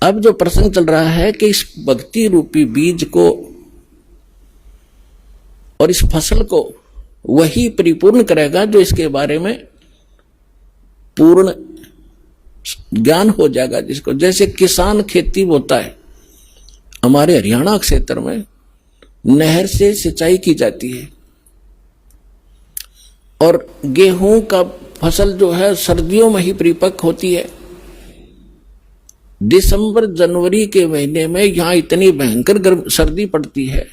अब जो प्रसंग चल रहा है कि इस भक्ति रूपी बीज को और इस फसल को वही परिपूर्ण करेगा जो इसके बारे में पूर्ण ज्ञान हो जाएगा जिसको। जैसे किसान खेती बोता है, हमारे हरियाणा क्षेत्र में नहर से सिंचाई की जाती है और गेहूं का फसल जो है सर्दियों में ही परिपक्व होती है। दिसंबर जनवरी के महीने में यहां इतनी भयंकर गर्म सर्दी पड़ती है,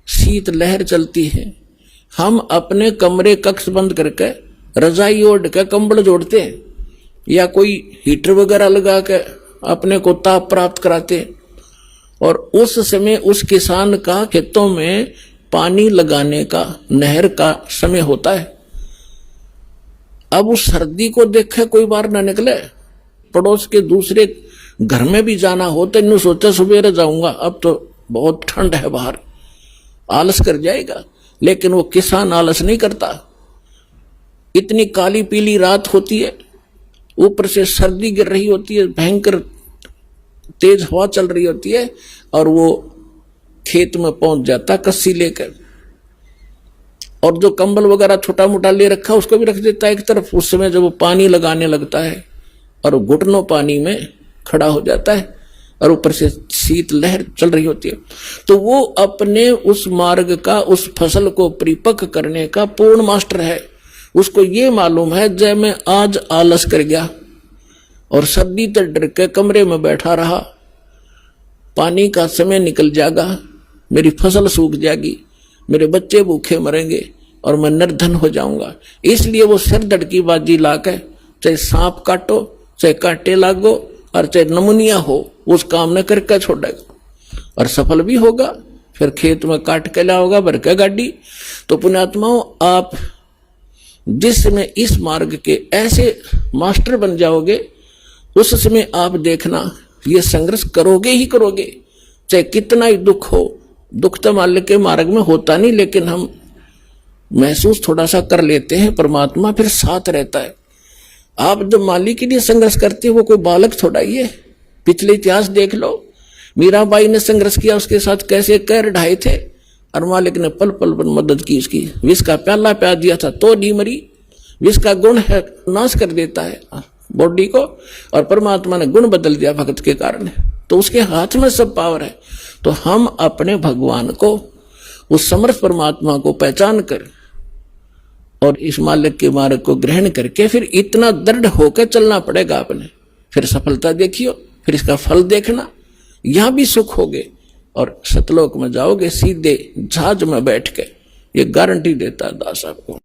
शीत लहर चलती है, हम अपने कमरे कक्ष बंद करके रजाई ओढ़ के कंबल जोड़ते हैं या कोई हीटर वगैरह लगा के अपने को ताप प्राप्त कराते हैं। और उस समय उस किसान का खेतों में पानी लगाने का नहर का समय होता है। अब उस सर्दी को देखे कोई बाहर ना निकले, पड़ोस के दूसरे घर में भी जाना हो तो इन्होंने सोचा सुबह जाऊंगा, अब तो बहुत ठंड है बाहर, आलस कर जाएगा। लेकिन वो किसान आलस नहीं करता। इतनी काली पीली रात होती है, ऊपर से सर्दी गिर रही होती है, भयंकर तेज हवा चल रही होती है और वो खेत में पहुंच जाता कस्सी लेकर, और जो कंबल वगैरह छोटा मोटा ले रखा उसको भी रख देता है एक तरफ। उस समय जब वो पानी लगाने लगता है और घुटनों पानी में खड़ा हो जाता है और ऊपर से शीत लहर चल रही होती है, तो वो अपने उस मार्ग का, उस फसल को परिपक्व करने का पूर्ण मास्टर है। उसको ये मालूम है जब मैं आज आलस कर गया और सर्दी से डर के कमरे में बैठा रहा, पानी का समय निकल जाएगा, मेरी फसल सूख जाएगी, मेरे बच्चे भूखे मरेंगे और मैं निर्धन हो जाऊंगा। इसलिए वो सिर धड़की बाजी लाके चाहे सांप काटो, चाहे कांटे लागो और चाहे नमुनिया हो, उस काम न करके छोड़ेगा और सफल भी होगा। फिर खेत में काट के लाओगा भर के गाड़ी। तो पुण्यात्माओं, आप जिस समय इस मार्ग के ऐसे मास्टर बन जाओगे, उस समय आप देखना ये संघर्ष करोगे ही करोगे, चाहे कितना ही दुख हो। दुख तो माल्य के मार्ग में होता नहीं, लेकिन हम महसूस थोड़ा सा कर लेते हैं, परमात्मा फिर साथ रहता है। आप जब माली के लिए संघर्ष करते हो, वो कोई बालक थोड़ा ही है। पिछले इतिहास देख लो, मीराबाई ने संघर्ष किया, उसके साथ कैसे कैर ढाए थे और मालिक ने पल पल पर मदद की उसकी। विष का प्याला प्यार दिया था तो नहीं मरी। विष का गुण है, नाश कर देता है बॉडी को, और परमात्मा ने गुण बदल दिया भक्त के कारण। तो उसके हाथ में सब पावर है। तो हम अपने भगवान को, उस समर्थ परमात्मा को पहचान कर और इस मालिक के मार्ग को ग्रहण करके फिर इतना दृढ़ होकर चलना पड़ेगा अपने। फिर सफलता देखियो, फिर इसका फल देखना, यहां भी सुख होगे और सतलोक में जाओगे सीधे जहाज में बैठ के। ये गारंटी देता है दास आपको।